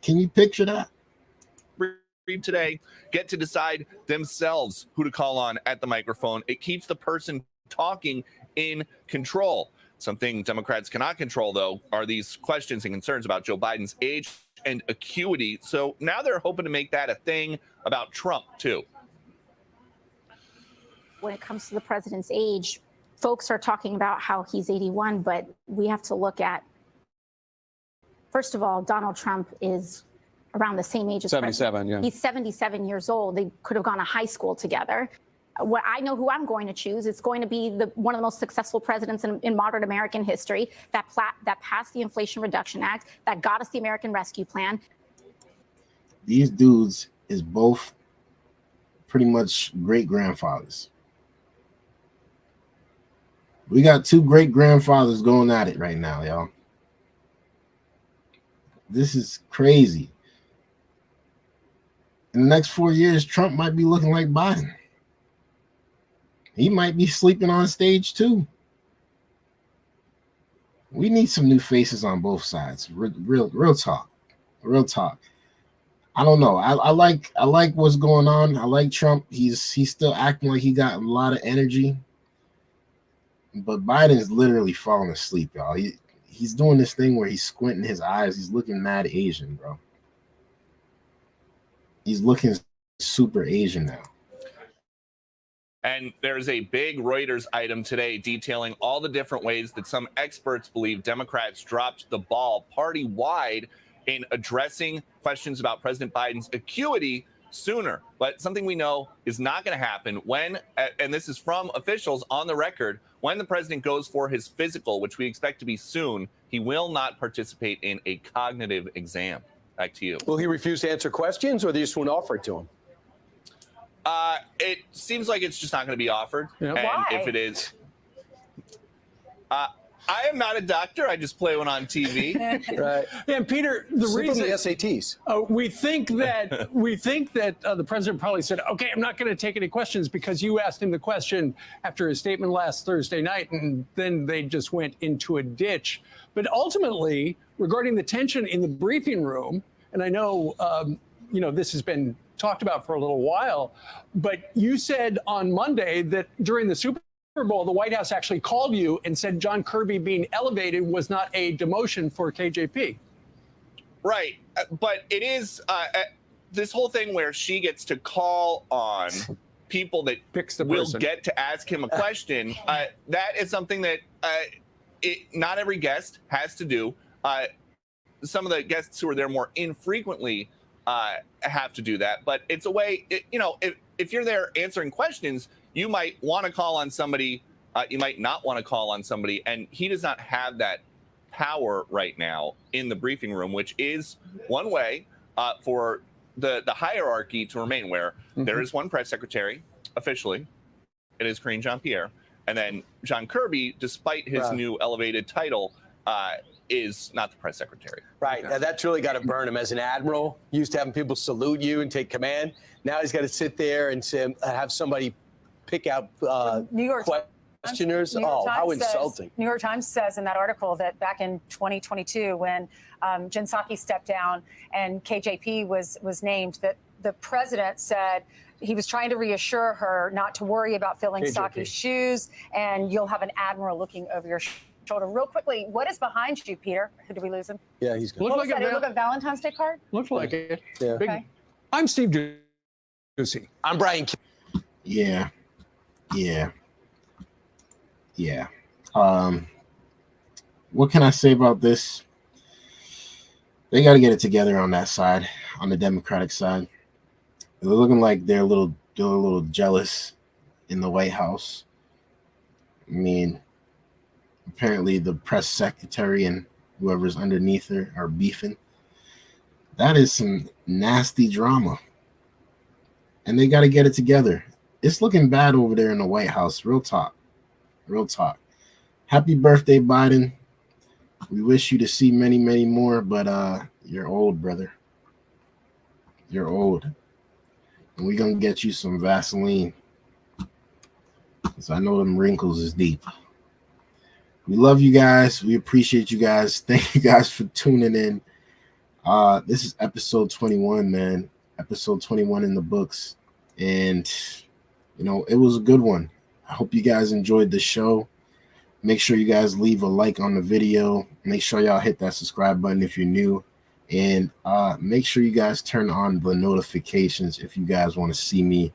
Can you picture that? Read today get to decide themselves who to call on at the microphone. It keeps the person talking in control. Something Democrats cannot control, though, are these questions and concerns about Joe Biden's age and acuity. So now they're hoping to make that a thing about Trump, too. When it comes to the president's age, folks are talking about how he's 81, but we have to look at, first of all, Donald Trump is around the same age as 77, yeah. He's 77 years old. They could have gone to high school together. What I know who I'm going to choose. It's going to be one of the most successful presidents in modern American history that passed the Inflation Reduction Act, that got us the American Rescue Plan. These dudes is both pretty much great-grandfathers. We got two great-grandfathers going at it right now, y'all. This is crazy. In the next 4 years, Trump might be looking like Biden. He might be sleeping on stage too. We need some new faces on both sides. Real talk. Real talk. I don't know. I like what's going on. I like Trump. He's still acting like he got a lot of energy. But Biden is literally falling asleep, y'all. He's doing this thing where he's squinting his eyes. He's looking mad Asian, bro. He's looking super Asian now. And there's a big Reuters item today detailing all the different ways that some experts believe Democrats dropped the ball party-wide in addressing questions about President Biden's acuity sooner. But something we know is not going to happen when, and this is from officials on the record, when the president goes for his physical, which we expect to be soon, he will not participate in a cognitive exam. Back to you. Will he refuse to answer questions, or they just won't offer it to him? It seems like it's just not going to be offered. Yeah. And Why? if it is, I am not a doctor. I just play one on TV. Right. Yeah, and Peter, the Slip reason the SATs. we think that the president probably said, "Okay, I'm not going to take any questions," because you asked him the question after his statement last Thursday night, and then they just went into a ditch. But ultimately, regarding the tension in the briefing room, and I know this has been talked about for a little while, but you said on Monday that during the Super Bowl, the White House actually called you and said John Kirby being elevated was not a demotion for KJP. Right. But it is this whole thing where she gets to call on people that will get to ask him a question. That is something that not every guest has to do. Some of the guests who are there more infrequently have to do that. But it's a way, if you're there answering questions, you might want to call on somebody. You might not want to call on somebody. And he does not have that power right now in the briefing room, which is one way for the hierarchy to remain, where there is one press secretary officially. It is Karine Jean-Pierre. And then John Kirby, despite his new elevated title, is not the press secretary. Right. Now that's really got to burn him as an admiral. Used to having people salute you and take command. Now he's got to sit there and have somebody pick out New York questioners. New York How Times insulting. New York Times says in that article that back in 2022, when Jen Psaki stepped down and KJP was named, that the president said he was trying to reassure her not to worry about filling Psaki's shoes, and you'll have an admiral looking over your shoulder. Real quickly, what is behind you, Peter? Did we lose him? Yeah, he's good. What was that? It looked like a Valentine's Day card? Looks like it. Yeah. Okay. I'm Steve Ducey. I'm Brian. Yeah. What can I say about this? They got to get it together on that side, on the Democratic side. They're looking like they're a little jealous in the White House. I mean, apparently the press secretary and whoever's underneath her are beefing. That is some nasty drama. And they got to get it together. It's looking bad over there in the White House. Real talk. Happy birthday, Biden. We wish you to see many, many more, but you're old, brother. You're old. and we're gonna get you some Vaseline, because I know them wrinkles is deep. We love you guys. We appreciate you guys. Thank you guys for tuning in. This is episode 21, man. Episode 21 in the books. And, you know, it was a good one. I hope you guys enjoyed the show. Make sure you guys leave a like on the video. Make sure y'all hit that subscribe button if you're new. And make sure you guys turn on the notifications if you guys want to see me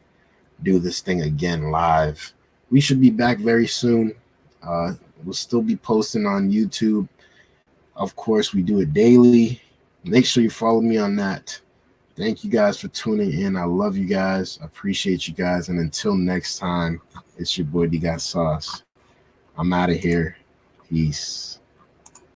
do this thing again live. We should be back very soon. We'll still be posting on YouTube. Of course, we do it daily. Make sure you follow me on that. Thank you guys for tuning in. I love you guys. I appreciate you guys. And until next time, it's your boy D Got Sauce. I'm out of here. Peace.